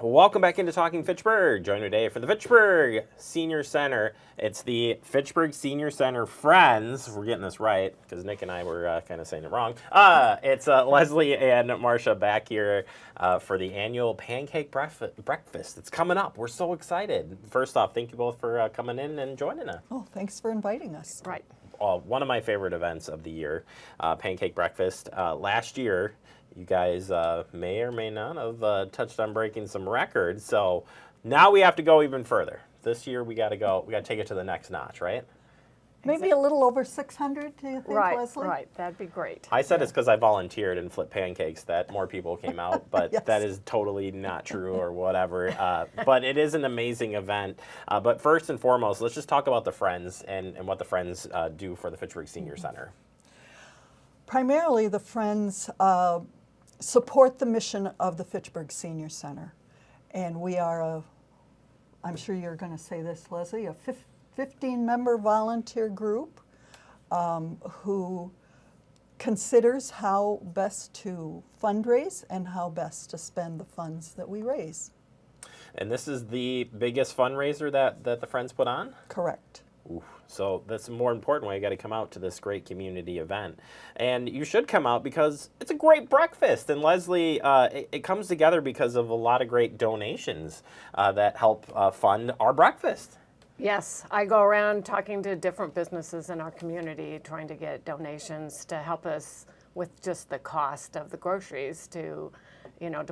Welcome back into Talking Fitchburg. Join me today for the Fitchburg Senior Center. It's the Fitchburg Senior Center Friends. We're getting this right because Nick and I were kind of saying it wrong. It's Leslie and Marcia back here for the annual Pancake Breakfast. It's coming up. We're so excited. First off, thank you both for coming in and joining us. Oh, thanks for inviting us. Right. One of my favorite events of the year, Pancake Breakfast. Last year, you guys may or may not have touched on breaking some records. So now we have to go even further. This year we got to go. We got to take it to the next notch, right? Maybe a little over 600, do you think, Right, Leslie? right. That'd be great. I said it's because I volunteered and flipped pancakes that more people came out, but Yes. that is totally not true or whatever. But it is an amazing event. But first and foremost, let's just talk about the Friends and what the Friends do for the Fitchburg Senior Center. Primarily, the Friends support the mission of the Fitchburg Senior Center. And we are I'm sure you're going to say this, Leslie, a 15-member volunteer group who considers how best to fundraise and how best to spend the funds that we raise. And this is the biggest fundraiser that the Friends put on? Correct. Oof. So that's a more important way. You got to come out to this great community event. And you should come out because it's a great breakfast. And Leslie, it comes together because of a lot of great donations that help fund our breakfast. Yes, I go around talking to different businesses in our community, trying to get donations to help us with just the cost of the groceries to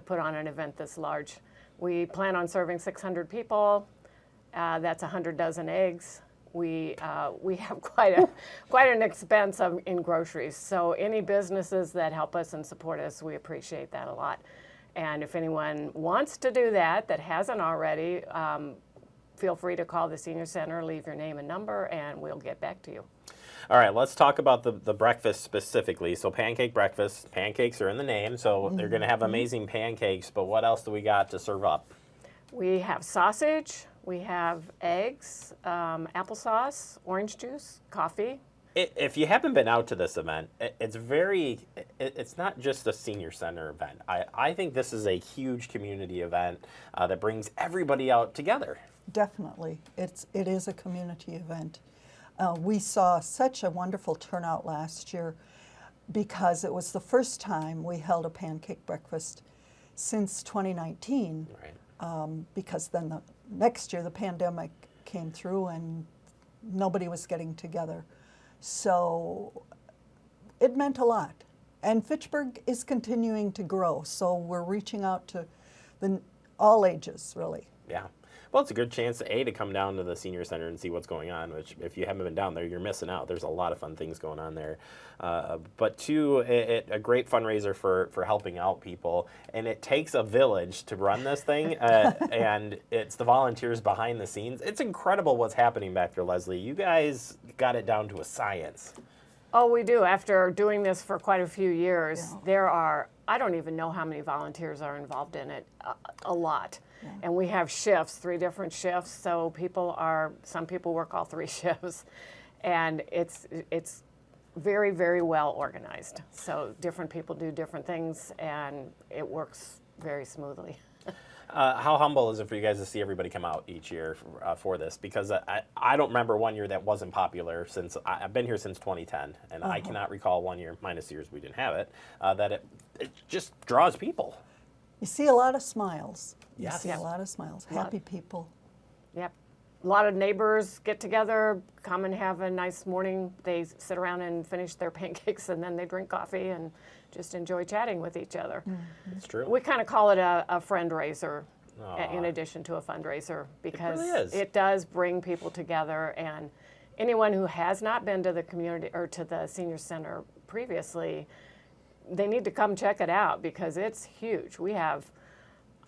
put on an event this large. We plan on serving 600 people. That's 100 dozen eggs. We have quite an expense in groceries. So any businesses that help us and support us, we appreciate that a lot. And if anyone wants to do that hasn't already, feel free to call the Senior Center, leave your name and number, and we'll get back to you. All right, let's talk about the breakfast specifically. So pancake breakfast, pancakes are in the name, so they're going to have amazing pancakes, but what else do we got to serve up? We have sausage, we have eggs, applesauce, orange juice, coffee. If you haven't been out to this event, it's not just a senior center event. I think this is a huge community event that brings everybody out together. Definitely. It is a community event. We saw such a wonderful turnout last year because it was the first time we held a pancake breakfast since 2019. Right. Because then the next year the pandemic came through and nobody was getting together. So it meant a lot. And Fitchburg is continuing to grow, so we're reaching out to all ages, really. Yeah. Well, it's a good chance, A, to come down to the Senior Center and see what's going on, which if you haven't been down there, you're missing out. There's a lot of fun things going on there. But two, a great fundraiser for helping out people. And it takes a village to run this thing, and it's the volunteers behind the scenes. It's incredible what's happening back there, Leslie. You guys got it down to a science. Oh, we do. After doing this for quite a few years, there are, I don't even know how many volunteers are involved in it, a lot. Yeah. And we have shifts, 3 different shifts, so some people work all 3 shifts. And it's very, very well organized. So different people do different things, and it works very smoothly. How humble is it for you guys to see everybody come out each year for this? Because I don't remember one year that wasn't popular since I've been here since 2010, and I cannot recall one year, minus years we didn't have it, that it just draws people. You see a lot of smiles. Yes. You see a lot of smiles. Happy people. Yep. A lot of neighbors get together, come and have a nice morning. They sit around and finish their pancakes, and then they drink coffee and just enjoy chatting with each other. It's true. We kind of call it a friend raiser in addition to a fundraiser because it does bring people together. And anyone who has not been to the community or to the senior center previously, they need to come check it out because it's huge.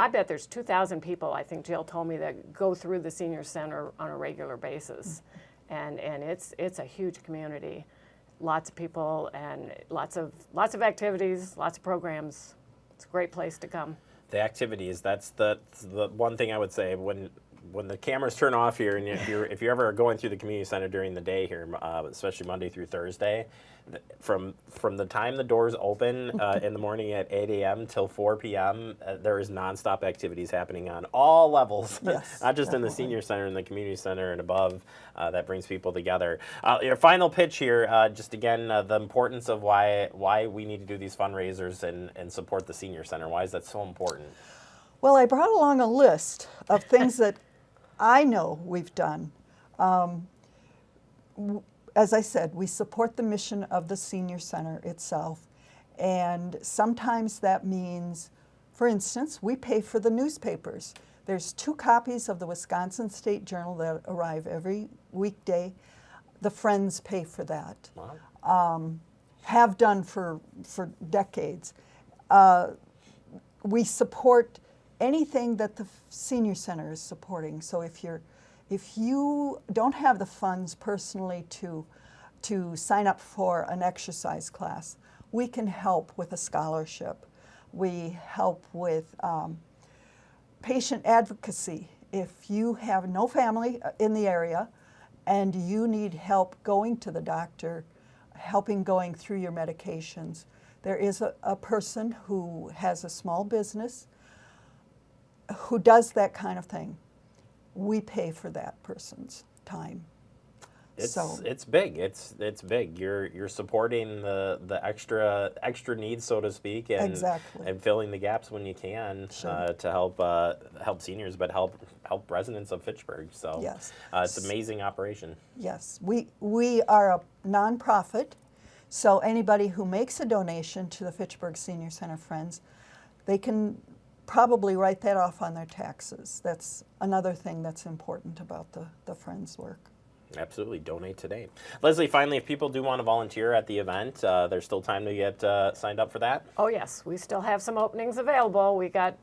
I bet there's 2,000 people, I think Jill told me, that go through the senior center on a regular basis. And it's a huge community. Lots of people and lots of activities, lots of programs. It's a great place to come. The activities, that's the one thing I would say when when the cameras turn off here, and if you're ever going through the community center during the day here, especially Monday through Thursday, from the time the doors open in the morning at 8 a.m. till 4 p.m., there is nonstop activities happening on all levels, Yes, not just in the senior center and the community center and above. That brings people together. Your final pitch here, just again, the importance of why we need to do these fundraisers and support the senior center. Why is that so important? Well, I brought along a list of things that I know we've done. As I said, we support the mission of the senior center itself. And sometimes that means, for instance, we pay for the newspapers. There's 2 copies of the Wisconsin State Journal that arrive every weekday. The Friends pay for that. Wow. Have done for decades. We support anything that the senior center is supporting. So if you don't have the funds personally to sign up for an exercise class, we can help with a scholarship. We help with patient advocacy. If you have no family in the area and you need help going to the doctor, helping going through your medications, there is a person who has a small business who does that kind of thing. We pay for that person's time. It's big. It's big. You're supporting the extra needs, so to speak, and Exactly. and filling the gaps when you can Sure. to help seniors, but help residents of Fitchburg. So Yes. it's an amazing operation. Yes, we are a nonprofit, so anybody who makes a donation to the Fitchburg Senior Center Friends, they can probably write that off on their taxes. That's another thing that's important about the Friends work. Absolutely. Donate today. Leslie, finally, if people do want to volunteer at the event, there's still time to get signed up for that? Oh, yes, we still have some openings available. We got,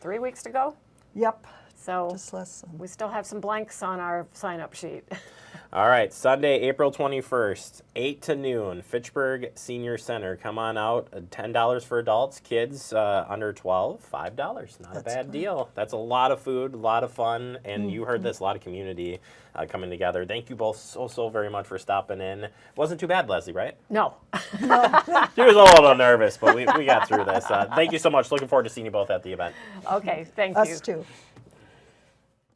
3 weeks to go? Yep, So just less than. we still have some blanks on our sign-up sheet. All right, Sunday, April 21st, 8 to noon, Fitchburg Senior Center. Come on out. $10 for adults, kids under 12, $5. Not a bad deal. That's a lot of food, a lot of fun, and you heard this, a lot of community coming together. Thank you both so very much for stopping in. Wasn't too bad, Leslie, right? No. She was a little nervous, but we got through this. Thank you so much. Looking forward to seeing you both at the event. Okay, thank you. Us too.